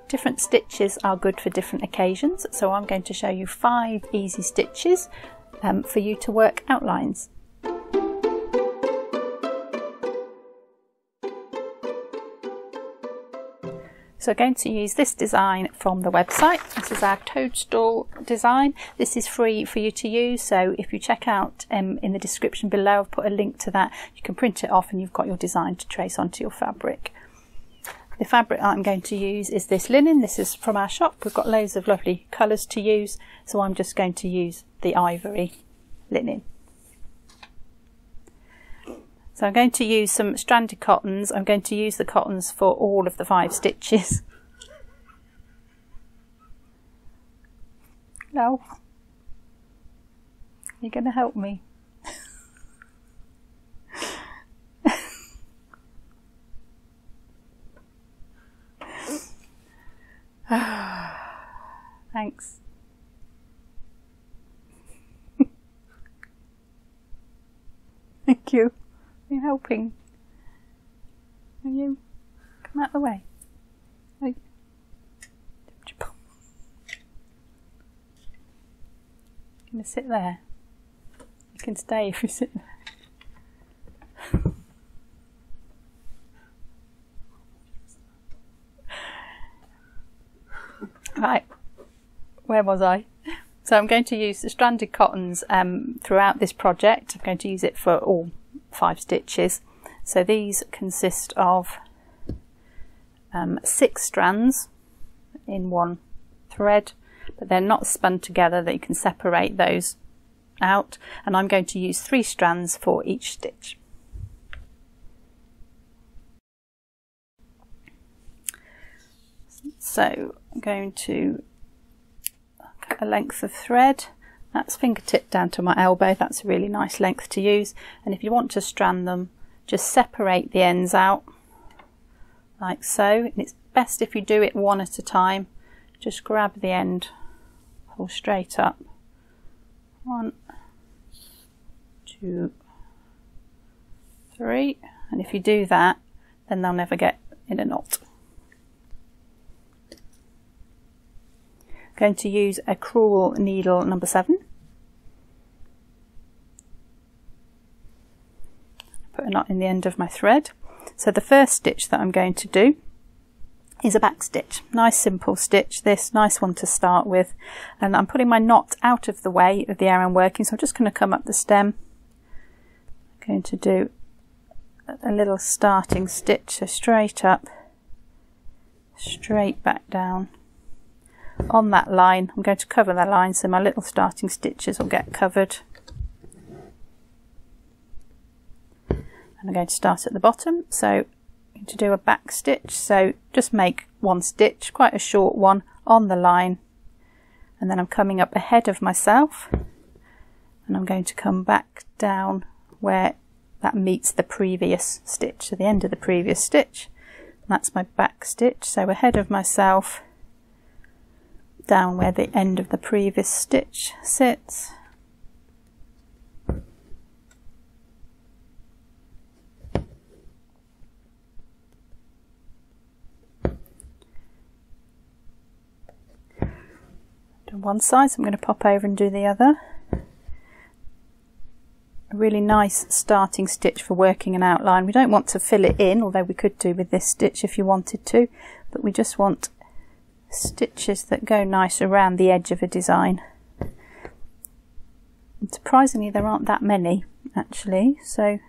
Different stitches are good for different occasions, so I'm going to show you 5 easy stitches for you to work outlines. So I'm going to use this design from the website. This is our toadstool design. This is free for you to use, so if you check out in the description below, I've put a link to that. You can print it off and you've got your design to trace onto your fabric. The fabric I'm going to use is this linen. This is from our shop. We've got loads of lovely colours to use, so I'm just going to use the ivory linen. So I'm going to use some stranded cottons. I'm going to use the cottons for all of the 5 stitches. No. You're going to help me. Thanks. Thank you. You're helping. Are you? Come out of the way. Like, you're going to sit there. You can stay if you sit there. Right, where was I? So I'm going to use the stranded cottons throughout this project. I'm going to use it for all 5 stitches. So these consist of 6 strands in one thread, but they're not spun together, that you can separate those out, and I'm going to use 3 strands for each stitch. So I'm going to cut a length of thread. That's fingertip down to my elbow. That's a really nice length to use, and if you want to strand them, just separate the ends out like so, and it's best if you do it one at a time. Just grab the end, pull straight up. 1, 2, 3, and if you do that, then they'll never get in a knot. I'm going to use a crewel needle number 7. Put a knot in the end of my thread. So the first stitch that I'm going to do is a back stitch. Nice simple stitch, this nice one to start with, and I'm putting my knot out of the way of the area I'm working, so I'm just going to come up the stem. I'm going to do a little starting stitch, so straight up, straight back down. On that line, I'm going to cover that line so my little starting stitches will get covered. And I'm going to start at the bottom, so I'm going to do a back stitch, so just make 1 stitch, quite a short one, on the line, and then I'm coming up ahead of myself, and I'm going to come back down where that meets the previous stitch, so the end of the previous stitch. And that's my back stitch, so ahead of myself, down where the end of the previous stitch sits. Do one side, so I'm going to pop over and do the other. A really nice starting stitch for working an outline. We don't want to fill it in, although we could do with this stitch if you wanted to, but we just want stitches that go nice around the edge of a design. And surprisingly, there aren't that many actually, so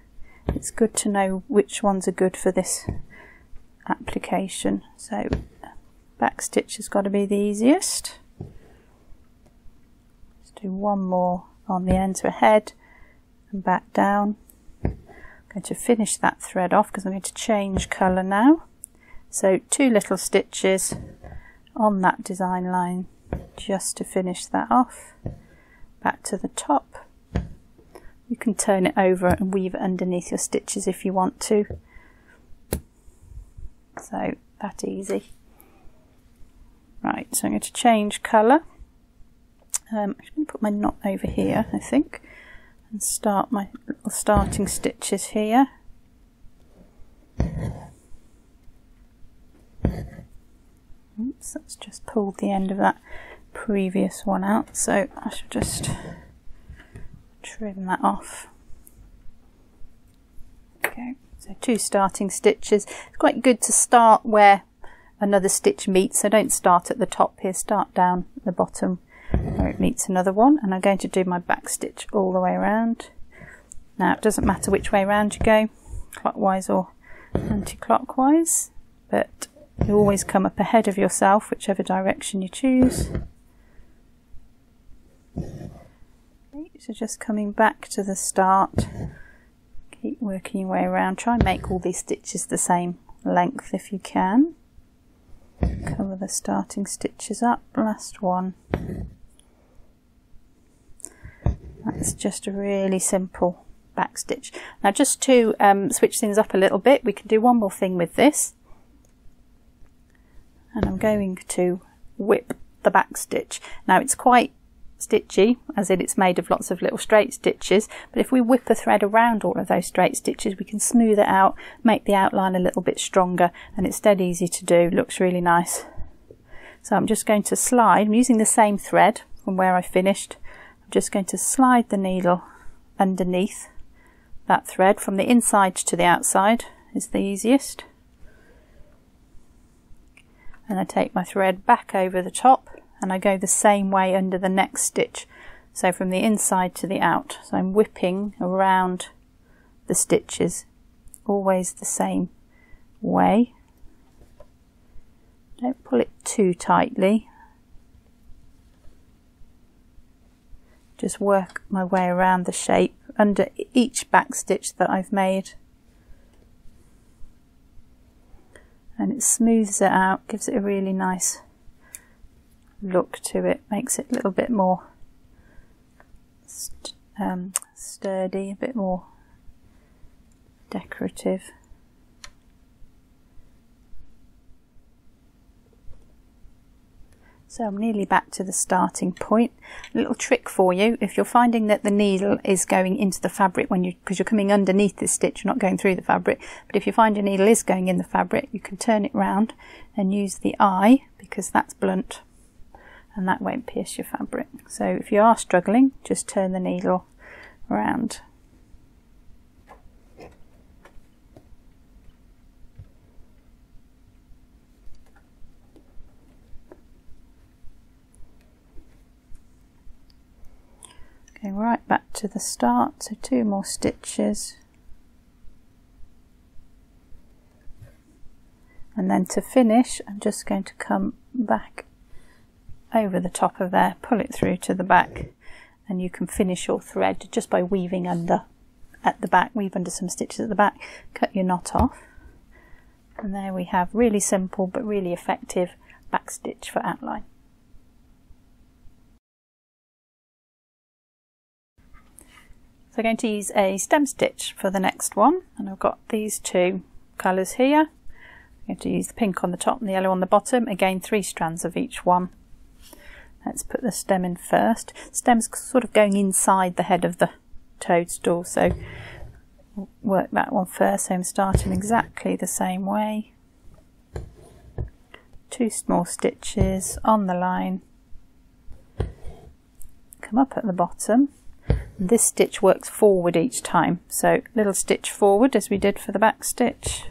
it's good to know which ones are good for this application. So back stitch has got to be the easiest. Let's do one more on the end, so ahead and back down. I'm going to finish that thread off because I'm going to change colour now. So 2 little stitches on that design line just to finish that off. Back to the top. You can turn it over and weave it underneath your stitches if you want to. So that easy. Right, so I'm going to change colour. I'm going to put my knot over here, I think, and start my little starting stitches here. Oops, that's just pulled the end of that previous one out, so I should just trim that off. Okay, so 2 starting stitches. It's quite good to start where another stitch meets, so don't start at the top here, start down at the bottom where it meets another one, and I'm going to do my back stitch all the way around. Now it doesn't matter which way around you go, clockwise or anti-clockwise, but you always come up ahead of yourself whichever direction you choose. Okay, so just coming back to the start, keep working your way around, try and make all these stitches the same length if you can. Cover the starting stitches up, last one. That's just a really simple back stitch. Now just to switch things up a little bit, we can do one more thing with this, and I'm going to whip the back stitch. Now it's quite stitchy, as in it's made of lots of little straight stitches, but if we whip a thread around all of those straight stitches, we can smooth it out, make the outline a little bit stronger, and it's dead easy to do. Looks really nice. So I'm just going to slide, I'm using the same thread from where I finished. I'm just going to slide the needle underneath that thread from the inside to the outside is the easiest, and I take my thread back over the top and I go the same way under the next stitch, so from the inside to the out. So I'm whipping around the stitches always the same way. Don't pull it too tightly, just work my way around the shape under each back stitch that I've made, and it smooths it out, gives it a really nice look to it, makes it a little bit more sturdy, a bit more decorative. So I'm nearly back to the starting point. A little trick for you, if you're finding that the needle is going into the fabric because you're coming underneath this stitch, you're not going through the fabric, but if you find your needle is going in the fabric, you can turn it round and use the eye, because that's blunt and that won't pierce your fabric. So if you are struggling, just turn the needle around. Going right back to the start, so 2 more stitches, and then to finish I'm just going to come back over the top of there, pull it through to the back, and you can finish your thread just by weaving under at the back, weave under some stitches at the back, cut your knot off, and there we have really simple but really effective back stitch for outline. So I'm going to use a stem stitch for the next one, and I've got these 2 colours here. I'm going to use the pink on the top and the yellow on the bottom, again 3 strands of each one. Let's put the stem in first. Stem's sort of going inside the head of the toadstool, so we'll work that one first. So I'm starting exactly the same way. 2 small stitches on the line, come up at the bottom. This stitch works forward each time, so little stitch forward as we did for the back stitch,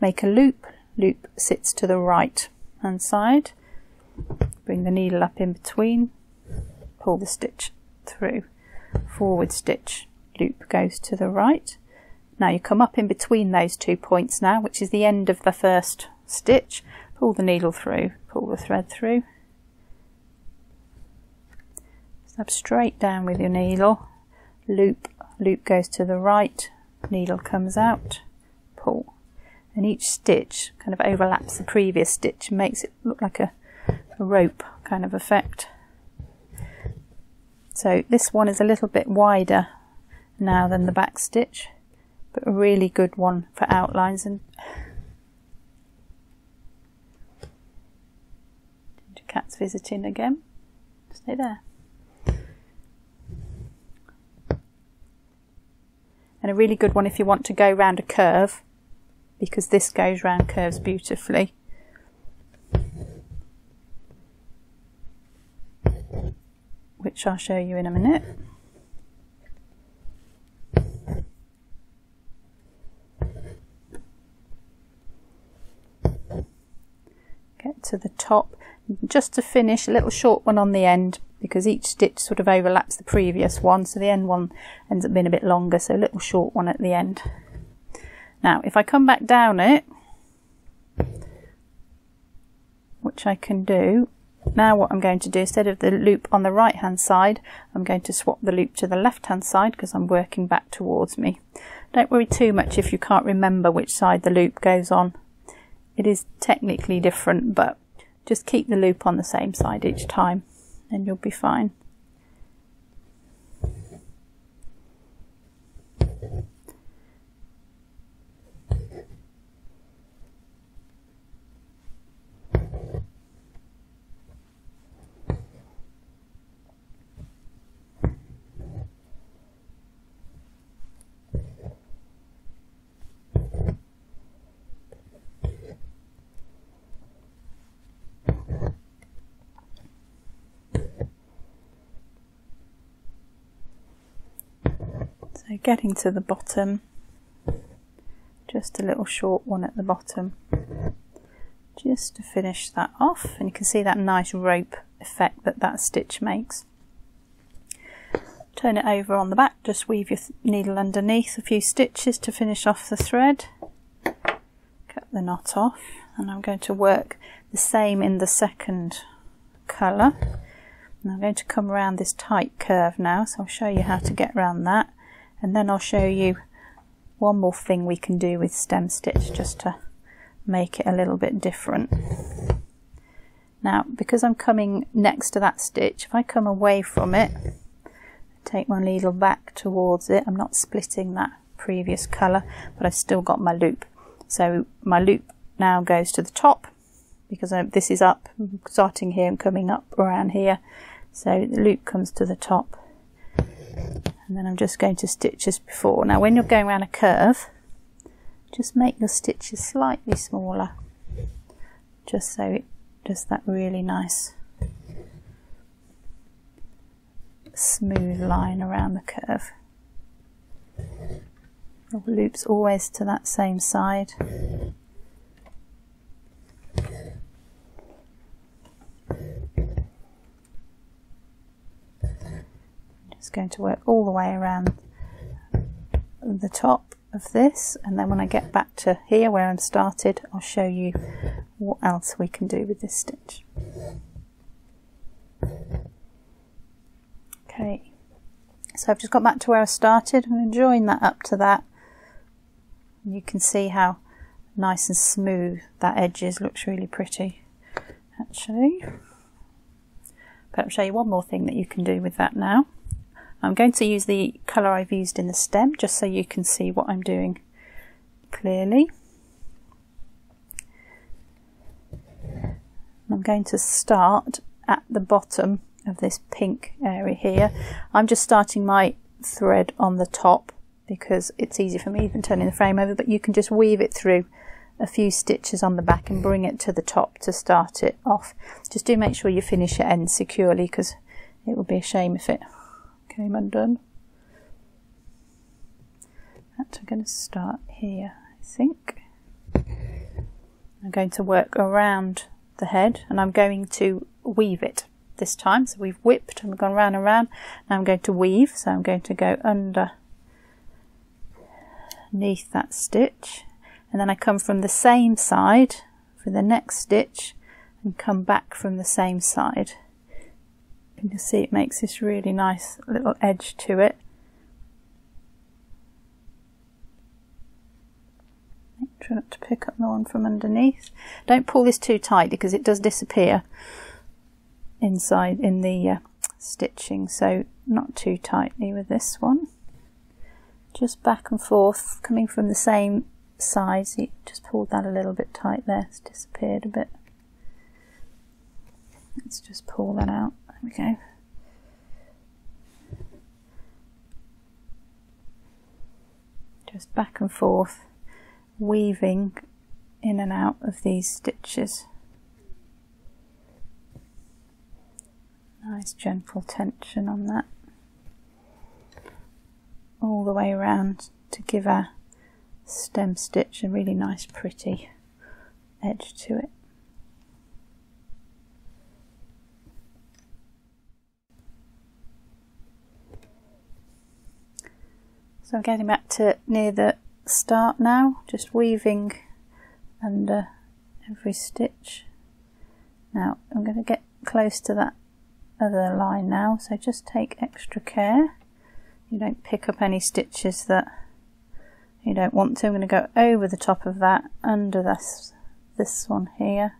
make a loop, loop sits to the right hand side, bring the needle up in between, pull the stitch through, forward stitch, loop goes to the right. Now you come up in between those 2 points now, which is the end of the first stitch, pull the needle through, pull the thread through, stab straight down with your needle, loop, loop goes to the right, needle comes out, pull, and each stitch kind of overlaps the previous stitch and makes it look like a rope kind of effect. So this one is a little bit wider now than the back stitch, but a really good one for outlines. And cat's visiting again, stay there. And a really good one if you want to go round a curve, because this goes round curves beautifully. which I'll show you in a minute. Get to the top, just to finish, a little short one on the end, because each stitch sort of overlaps the previous one, so the end one ends up being a bit longer, so a little short one at the end. Now if I come back down it, which I can do, now what I'm going to do, instead of the loop on the right hand side, I'm going to swap the loop to the left hand side because I'm working back towards me. Don't worry too much if you can't remember which side the loop goes on. It is technically different, but just keep the loop on the same side each time and you'll be fine. So getting to the bottom, just a little short one at the bottom, just to finish that off, and you can see that nice rope effect that that stitch makes. Turn it over on the back, just weave your needle underneath a few stitches to finish off the thread, cut the knot off, and I'm going to work the same in the second colour. And I'm going to come around this tight curve now, so I'll show you how to get around that. And then I'll show you one more thing we can do with stem stitch just to make it a little bit different. Now, because I'm coming next to that stitch, if I come away from it, take my needle back towards it, I'm not splitting that previous colour, but I've still got my loop. So my loop now goes to the top, because this is up, starting here and coming up around here. So the loop comes to the top. And then I'm just going to stitch as before. Now when you're going around a curve, just make your stitches slightly smaller, just so it does that really nice smooth line around the curve. The loop's always to that same side. Going to work all the way around the top of this, and then when I get back to here where I'm started, I'll show you what else we can do with this stitch. Okay, so I've just got back to where I started. I'm going to join that up to that. You can see how nice and smooth that edge is. Looks really pretty actually. But I'll show you one more thing that you can do with that now. I'm going to use the colour I've used in the stem just so you can see what I'm doing clearly. I'm going to start at the bottom of this pink area here. I'm just starting my thread on the top because it's easier for me than turning the frame over, but you can just weave it through a few stitches on the back and bring it to the top to start it off. Just do make sure you finish your end securely, because it would be a shame if it came undone. But I'm going to start here, I think. I'm going to work around the head and I'm going to weave it this time. So we've whipped and we've gone round and round. Now I'm going to weave, so I'm going to go underneath that stitch, and then I come from the same side for the next stitch and come back from the same side. You can see it makes this really nice little edge to it. Try not to pick up the one from underneath. Don't pull this too tight because it does disappear inside in the stitching, so not too tightly with this one. Just back and forth, coming from the same side. So you just pulled that a little bit tight there, it's disappeared a bit. Let's just pull that out. There we go. Just back and forth, weaving in and out of these stitches. Nice gentle tension on that all the way around to give our stem stitch a really nice pretty edge to it. So I'm getting back to near the start now, just weaving under every stitch. Now I'm going to get close to that other line now, so just take extra care you don't pick up any stitches that you don't want to. I'm going to go over the top of that, under this one here,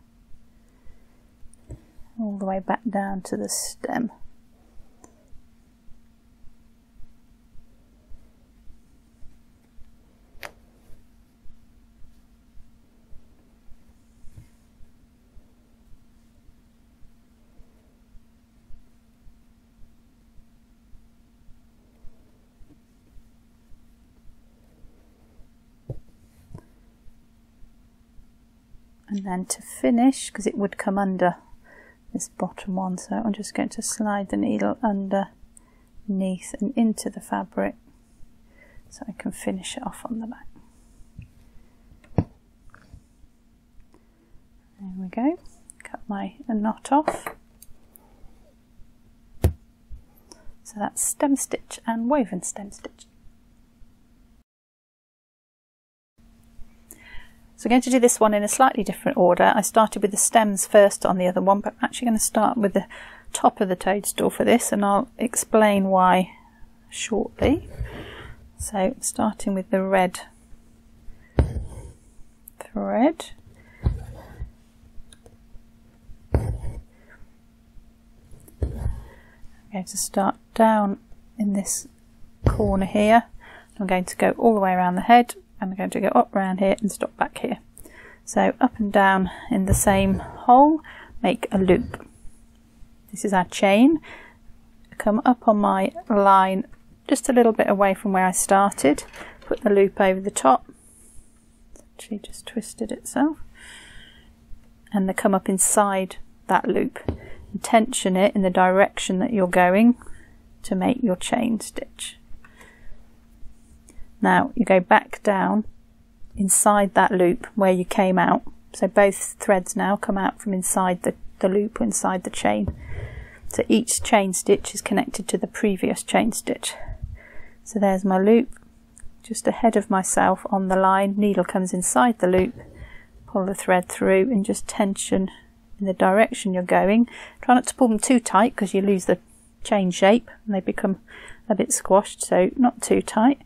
all the way back down to the stem. And then to finish, because it would come under this bottom one, so I'm just going to slide the needle underneath and into the fabric so I can finish it off on the back. There we go, cut a knot off. So that's stem stitch and woven stem stitch. So I'm going to do this one in a slightly different order. I started with the stems first on the other one, but I'm actually going to start with the top of the toadstool for this, and I'll explain why shortly. So starting with the red thread. I'm going to start down in this corner here. I'm going to go all the way around the head. I'm going to go up around here and stop back here. So up and down in the same hole, make a loop. This is our chain. Come up on my line just a little bit away from where I started, put the loop over the top. It's actually just twisted itself. And then come up inside that loop and tension it in the direction that you're going to make your chain stitch. Now you go back down inside that loop where you came out. So both threads now come out from inside the loop, inside the chain. So each chain stitch is connected to the previous chain stitch. So there's my loop, just ahead of myself on the line. Needle comes inside the loop, pull the thread through and just tension in the direction you're going. Try not to pull them too tight because you lose the chain shape and they become a bit squashed, so not too tight.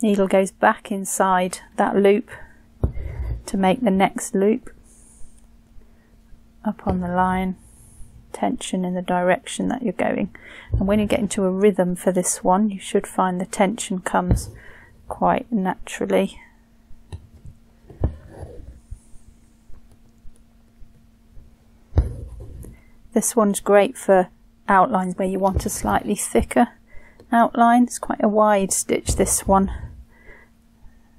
Needle goes back inside that loop to make the next loop, up on the line, tension in the direction that you're going. And when you get into a rhythm for this one, you should find the tension comes quite naturally. This one's great for outlines where you want a slightly thicker outline. It's quite a wide stitch, this one.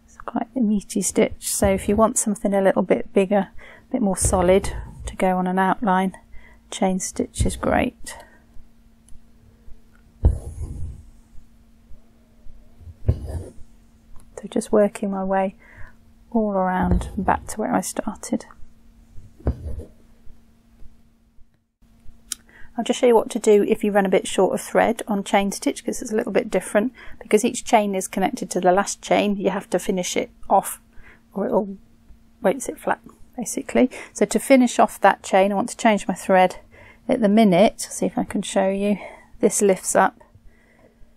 It's quite a meaty stitch, so if you want something a little bit bigger, a bit more solid to go on an outline, chain stitch is great. So just working my way all around and back to where I started. I'll just show you what to do if you run a bit short of thread on chain stitch, because it's a little bit different. Because each chain is connected to the last chain, you have to finish it off or it'll weights it flat basically. So to finish off that chain, I want to change my thread. At the minute, see if I can show you, this lifts up,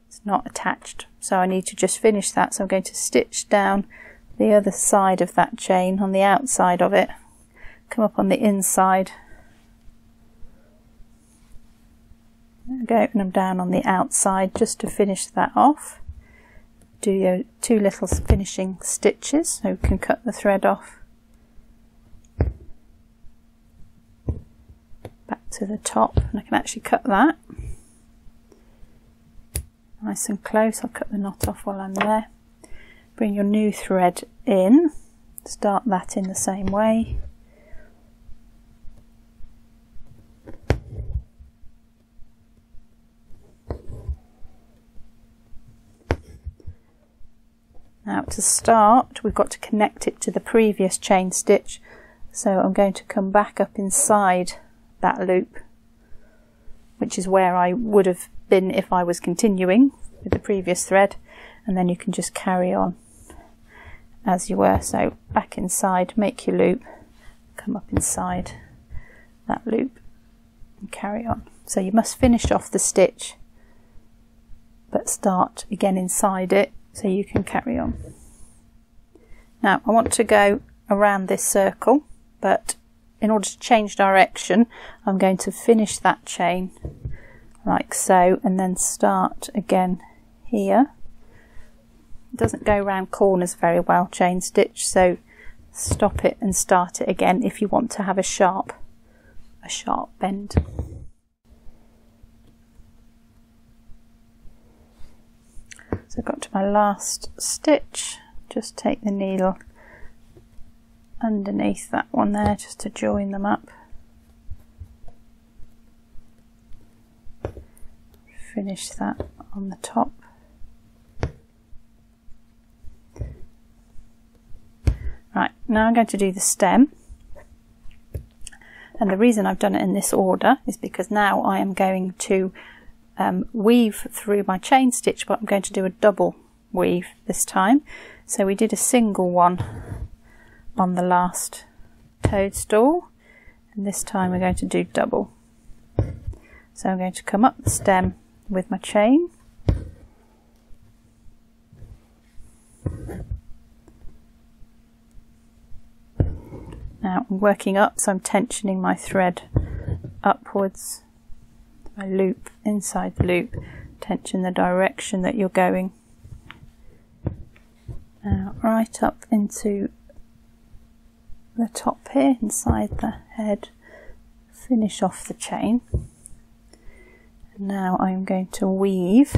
it's not attached, so I need to just finish that. So I'm going to stitch down the other side of that chain on the outside of it, come up on the inside. There we go, and I'm down on the outside just to finish that off. Do your two little finishing stitches so we can cut the thread off. Back to the top, and I can actually cut that nice and close. I'll cut the knot off while I'm there. Bring your new thread in, start that in the same way. to start, we've got to connect it to the previous chain stitch. So I'm going to come back up inside that loop, which is where I would have been if I was continuing with the previous thread, and then you can just carry on as you were. So back inside, make your loop, come up inside that loop and carry on. So you must finish off the stitch but start again inside it so you can carry on. Now I want to go around this circle, but in order to change direction I'm going to finish that chain like so and then start again here. It doesn't go around corners very well, chain stitch, so stop it and start it again if you want to have a sharp bend. So I've got to my last stitch, just take the needle underneath that one there just to join them up. Finish that on the top. Right, now I'm going to do the stem, and the reason I've done it in this order is because now I am going to weave through my chain stitch, but I'm going to do a double weave this time. So we did a single one on the last toadstool, and this time we're going to do double. So I'm going to come up the stem with my chain, now I'm working up, so I'm tensioning my thread upwards, my loop inside the loop, tension the direction that you're going. Now right up into the top here, inside the head, finish off the chain. And now I'm going to weave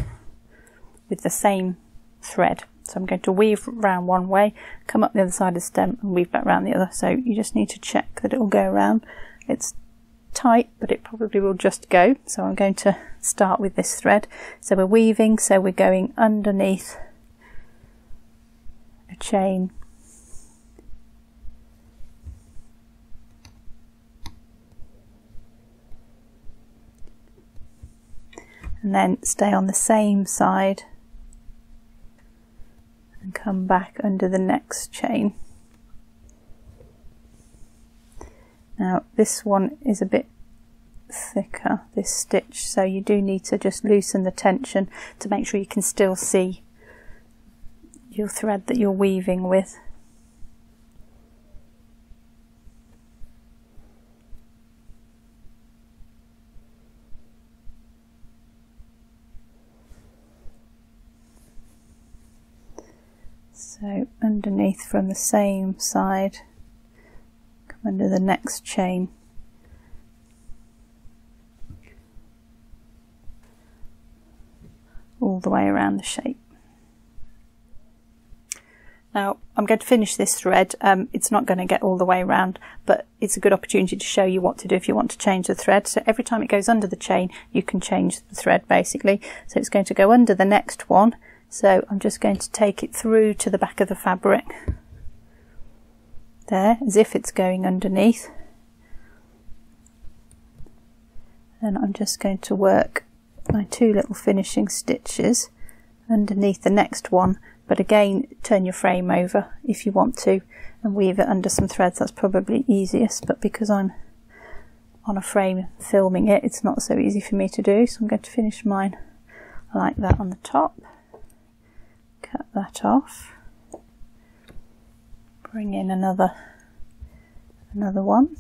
with the same thread. So I'm going to weave round one way, come up the other side of the stem and weave back round the other. So you just need to check that it will go around. It's tight, but it probably will just go. So I'm going to start with this thread. So we're weaving, so we're going underneath a chain, and then stay on the same side and come back under the next chain. Now this one is a bit thicker, this stitch, so you do need to just loosen the tension to make sure you can still see your thread that you're weaving with. So underneath from the same side, come under the next chain, all the way around the shape. Now I'm going to finish this thread. It's not going to get all the way around, but it's a good opportunity to show you what to do if you want to change the thread. So every time it goes under the chain you can change the thread basically. So it's going to go under the next one. So I'm just going to take it through to the back of the fabric there, as if it's going underneath. And I'm just going to work my two little finishing stitches underneath the next one, but again turn your frame over if you want to and weave it under some threads. That's probably easiest, but because I'm on a frame filming it, it's not so easy for me to do. So I'm going to finish mine like that on the top. Cut that off, bring in another one,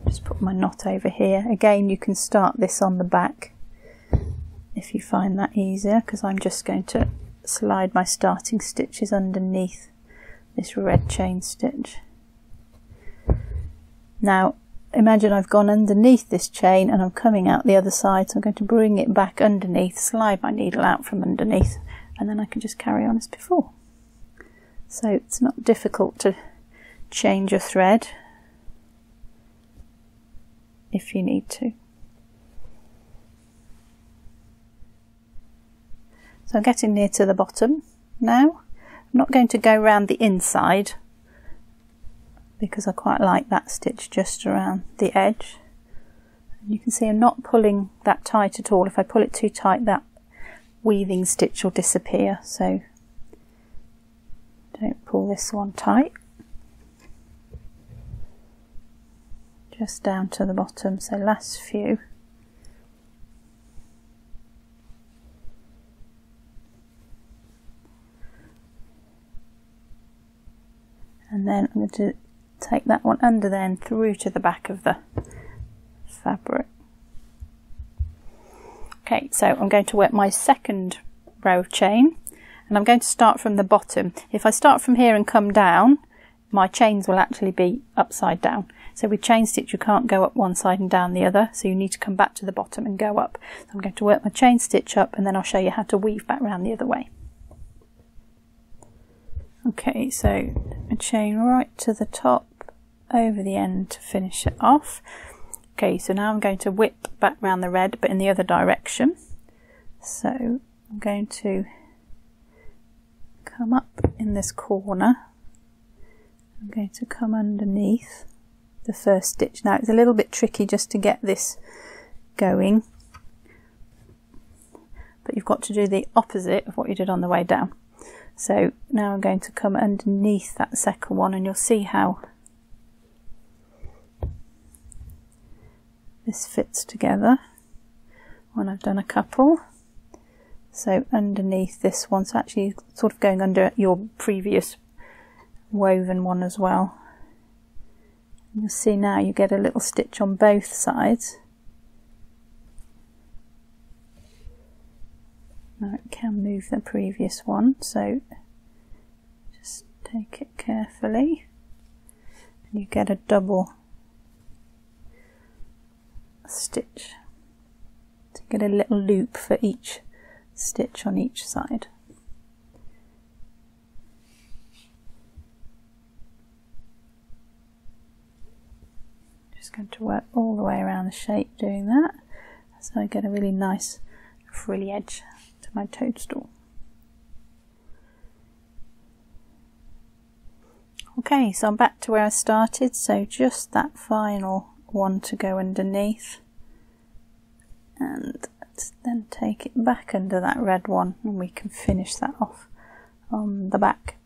just put my knot over here. Again you can start this on the back if you find that easier, because I'm just going to slide my starting stitches underneath this red chain stitch. Now imagine I've gone underneath this chain and I'm coming out the other side, so I'm going to bring it back underneath, slide my needle out from underneath, and then I can just carry on as before. So it's not difficult to change your thread if you need to. So I'm getting near to the bottom, now. I'm not going to go around the inside because I quite like that stitch just around the edge. And you can see I'm not pulling that tight at all. If I pull it too tight, that weaving stitch will disappear, so don't pull this one tight. Just down to the bottom, so last few. And then I'm going to take that one under there and through to the back of the fabric. Okay, so I'm going to work my second row of chain, and I'm going to start from the bottom. If I start from here and come down, my chains will actually be upside down. So with chain stitch you can't go up one side and down the other, so you need to come back to the bottom and go up. So I'm going to work my chain stitch up, and then I'll show you how to weave back round the other way. Okay, so a chain right to the top, over the end to finish it off. Okay, so now I'm going to whip back round the red, but in the other direction. So I'm going to come up in this corner. I'm going to come underneath the first stitch. Now it's a little bit tricky just to get this going, but you've got to do the opposite of what you did on the way down. So now I'm going to come underneath that second one, and you'll see how this fits together when I've done a couple. So underneath this one, so actually sort of going under your previous woven one as well. And you'll see now you get a little stitch on both sides. Now it can move the previous one, so just take it carefully, and you get a double stitch to get a little loop for each stitch on each side. Just going to work all the way around the shape doing that, so I get a really nice frilly edge to my toadstool. Okay, so I'm back to where I started, so just that final one to go underneath, and let's then take it back under that red one, and we can finish that off on the back.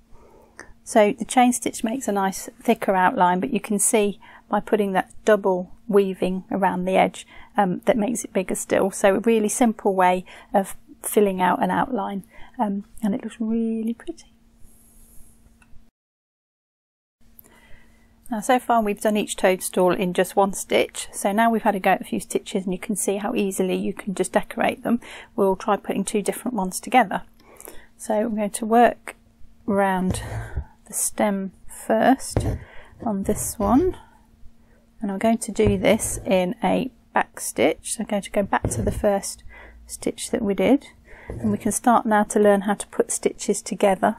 So the chain stitch makes a nice thicker outline, but you can see by putting that double weaving around the edge that makes it bigger still. So a really simple way of filling out an outline, and it looks really pretty. Now so far we've done each toadstool in just one stitch, so now we've had a go at a few stitches and you can see how easily you can just decorate them. We'll try putting two different ones together. So I'm going to work around the stem first on this one, and I'm going to do this in a back stitch. So I'm going to go back to the first stitch that we did, and we can start now to learn how to put stitches together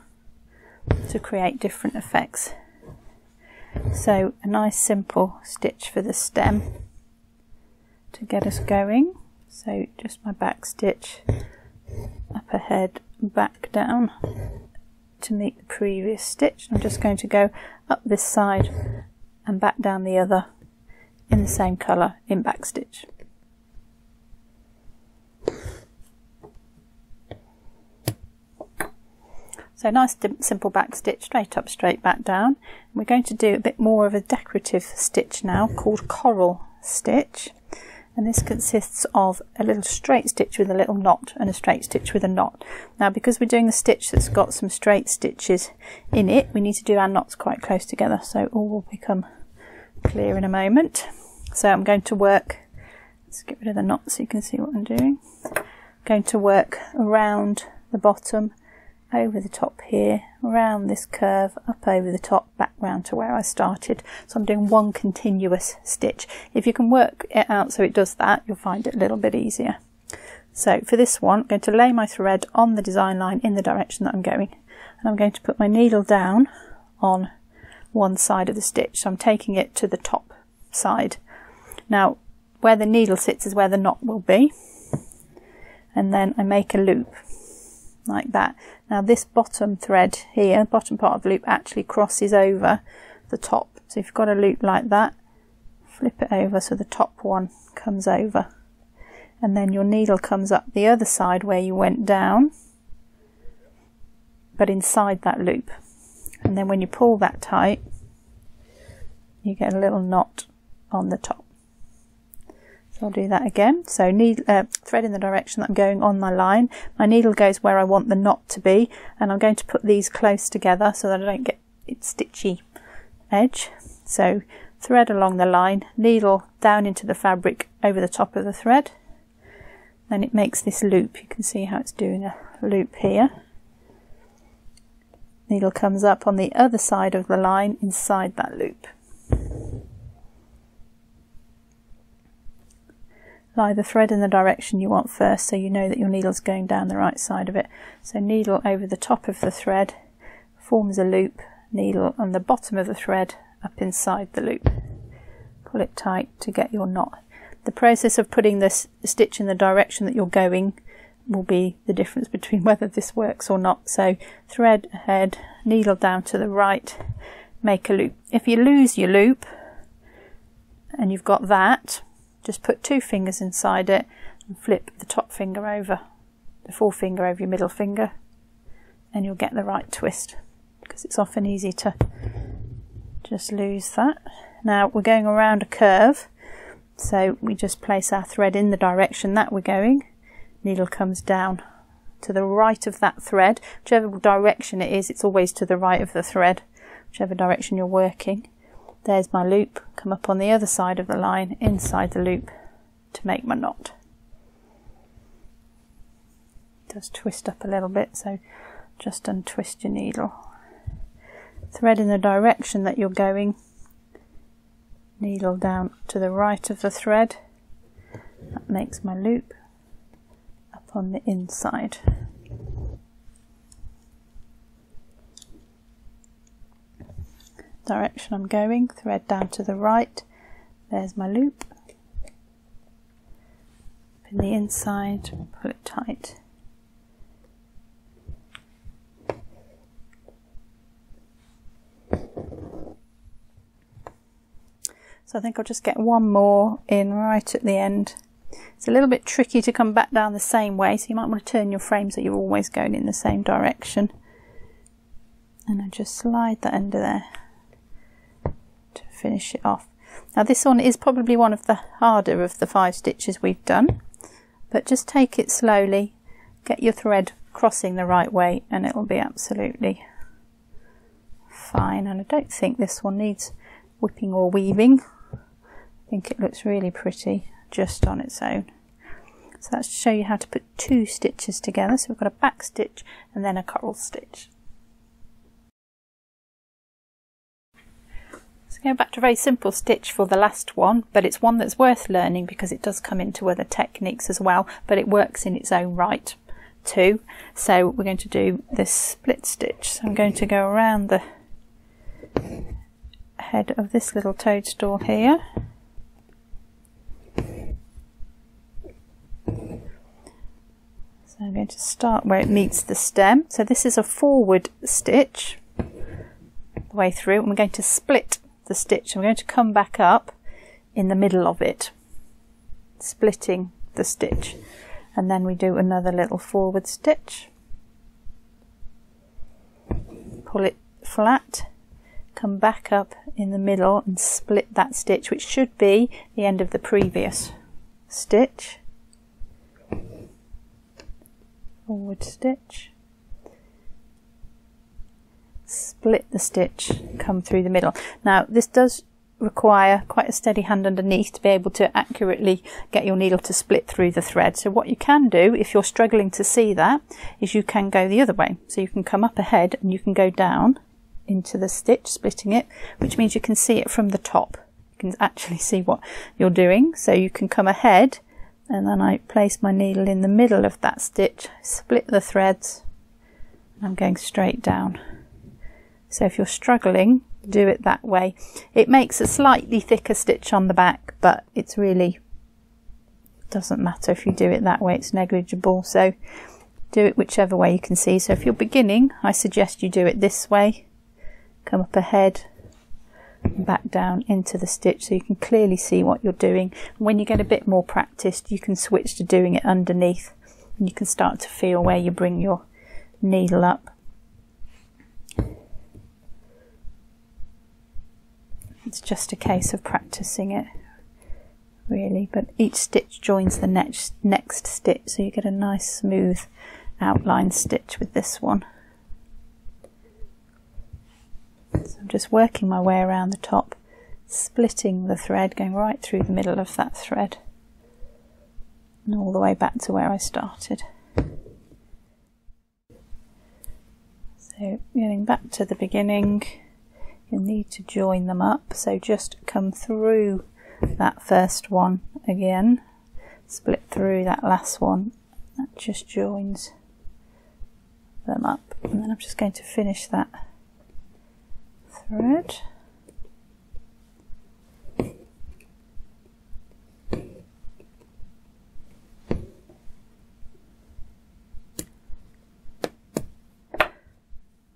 to create different effects. So a nice simple stitch for the stem to get us going. So just my back stitch, up ahead, back down to meet the previous stitch. I'm just going to go up this side and back down the other in the same colour in back stitch. So nice simple back stitch, straight up, straight back down. We're going to do a bit more of a decorative stitch now called coral stitch, and this consists of a little straight stitch with a little knot and a straight stitch with a knot. Now because we're doing a stitch that's got some straight stitches in it, we need to do our knots quite close together, so all will become clear in a moment. So I'm going to work, let's get rid of the knot so you can see what I'm doing. I'm going to work around the bottom, over the top here, around this curve, up over the top, back round to where I started. So I'm doing one continuous stitch. If you can work it out so it does that, you'll find it a little bit easier. So for this one, I'm going to lay my thread on the design line in the direction that I'm going, and I'm going to put my needle down on one side of the stitch. So I'm taking it to the top side. Now where the needle sits is where the knot will be, and then I make a loop like that. Now this bottom thread here, bottom part of the loop, actually crosses over the top. So if you've got a loop like that, flip it over so the top one comes over, and then your needle comes up the other side where you went down, but inside that loop. And then when you pull that tight, you get a little knot on the top. So I'll do that again. So thread in the direction that I'm going on my line. My needle goes where I want the knot to be, and I'm going to put these close together so that I don't get its stitchy edge. So thread along the line, needle down into the fabric over the top of the thread. Then it makes this loop. You can see how it's doing a loop here. Needle comes up on the other side of the line inside that loop. Lie the thread in the direction you want first, so you know that your needle's going down the right side of it. So needle over the top of the thread, forms a loop, needle on the bottom of the thread up inside the loop. Pull it tight to get your knot. The process of putting this stitch in the direction that you're going will be the difference between whether this works or not. So thread ahead, needle down to the right, make a loop. If you lose your loop and you've got that, just put 2 fingers inside it and flip the top finger over, the forefinger over your middle finger, and you'll get the right twist, because it's often easy to just lose that. Now we're going around a curve, so we just place our thread in the direction that we're going. Needle comes down to the right of that thread. Whichever direction it is, it's always to the right of the thread, whichever direction you're working. There's my loop, come up on the other side of the line, inside the loop to make my knot. It does twist up a little bit, so just untwist your needle. Thread in the direction that you're going, needle down to the right of the thread. That makes my loop up on the inside. Direction I'm going, thread down to the right, there's my loop, in the inside, pull it tight. So I think I'll just get one more in right at the end. It's a little bit tricky to come back down the same way, so you might want to turn your frame so you're always going in the same direction. And I just slide that under there to finish it off. Now this one is probably one of the harder of the 5 stitches we've done, but just take it slowly, get your thread crossing the right way, and it will be absolutely fine. And I don't think this one needs whipping or weaving. I think it looks really pretty just on its own. So that's to show you how to put 2 stitches together. So we've got a back stitch and then a coral stitch. So going back to a very simple stitch for the last one, but it's one that's worth learning because it does come into other techniques as well, but it works in its own right too. So we're going to do this split stitch. So I'm going to go around the head of this little toadstool here. So I'm going to start where it meets the stem. So this is a forward stitch the way through, and we're going to split the stitch. I'm going to come back up in the middle of it, splitting the stitch, and then we do another little forward stitch, pull it flat, come back up in the middle and split that stitch, which should be the end of the previous stitch. Forward stitch, split the stitch, come through the middle. Now this does require quite a steady hand underneath to be able to accurately get your needle to split through the thread. So what you can do, if you're struggling to see that, is you can go the other way. So you can come up ahead and you can go down into the stitch, splitting it, which means you can see it from the top. You can actually see what you're doing. So you can come ahead, and then I place my needle in the middle of that stitch, split the threads, and I'm going straight down. So if you're struggling, do it that way. It makes a slightly thicker stitch on the back, but it's really doesn't matter if you do it that way, it's negligible. So Do it whichever way you can see. So if you're beginning, I suggest you do it this way. Come up ahead and back down into the stitch so you can clearly see what you're doing. And when you get a bit more practiced, you can switch to doing it underneath, and you can start to feel where you bring your needle up. It's just a case of practicing it, really, but each stitch joins the next stitch, so you get a nice smooth outline stitch with this one. So I'm just working my way around the top, splitting the thread, going right through the middle of that thread and all the way back to where I started. So getting back to the beginning, you'll need to join them up, so just come through that first one again, split through that last one, that just joins them up, and then I'm just going to finish that thread.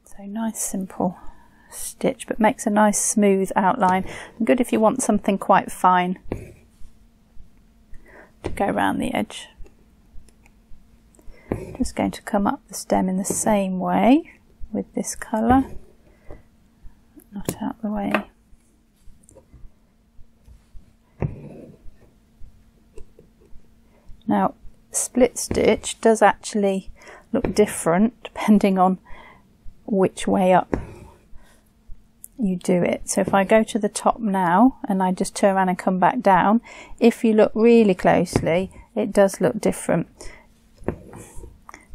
So nice simple stitch, but makes a nice smooth outline. Good if you want something quite fine to go around the edge. Just going to come up the stem in the same way with this colour, not out the way. Now, split stitch does actually look different depending on which way up you do it. So if I go to the top now and I just turn around and come back down, if you look really closely, it does look different.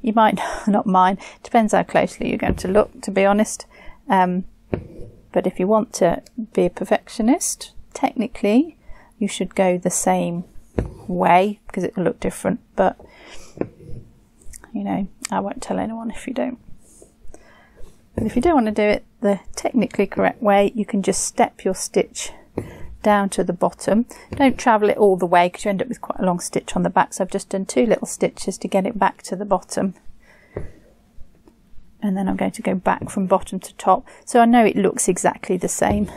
You might not mind, depends how closely you're going to look, to be honest. But if you want to be a perfectionist, technically you should go the same way because it will look different, but you know, I won't tell anyone if you don't. But if you do want to do it the technically correct way, you can just step your stitch down to the bottom. Don't travel it all the way because you end up with quite a long stitch on the back, so I've just done 2 little stitches to get it back to the bottom, and then I'm going to go back from bottom to top, so I know it looks exactly the same.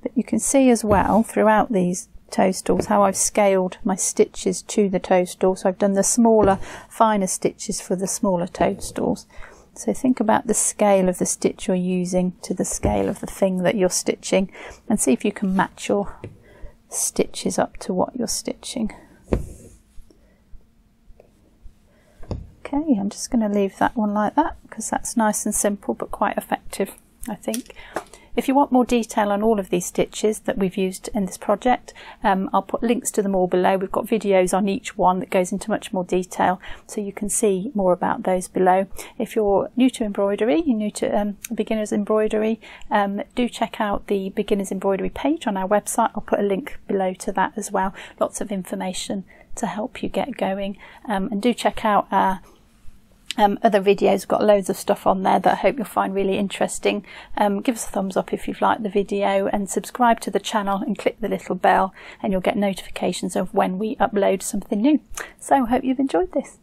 But you can see as well throughout these toadstools how I've scaled my stitches to the toadstool, so I've done the smaller, finer stitches for the smaller toadstools. So think about the scale of the stitch you're using to the scale of the thing that you're stitching, and see if you can match your stitches up to what you're stitching. Okay, I'm just going to leave that one like that because that's nice and simple but quite effective, I think. If you want more detail on all of these stitches that we've used in this project, I'll put links to them all below. We've got videos on each one that goes into much more detail, so you can see more about those below. If you're new to embroidery, you're new to beginner's embroidery, do check out the beginner's embroidery page on our website. I'll put a link below to that as well. Lots of information to help you get going, and do check out our other videos. We've got loads of stuff on there that I hope you'll find really interesting. Give us a thumbs up if you've liked the video, and subscribe to the channel and click the little bell, and you'll get notifications of when we upload something new. So I hope you've enjoyed this.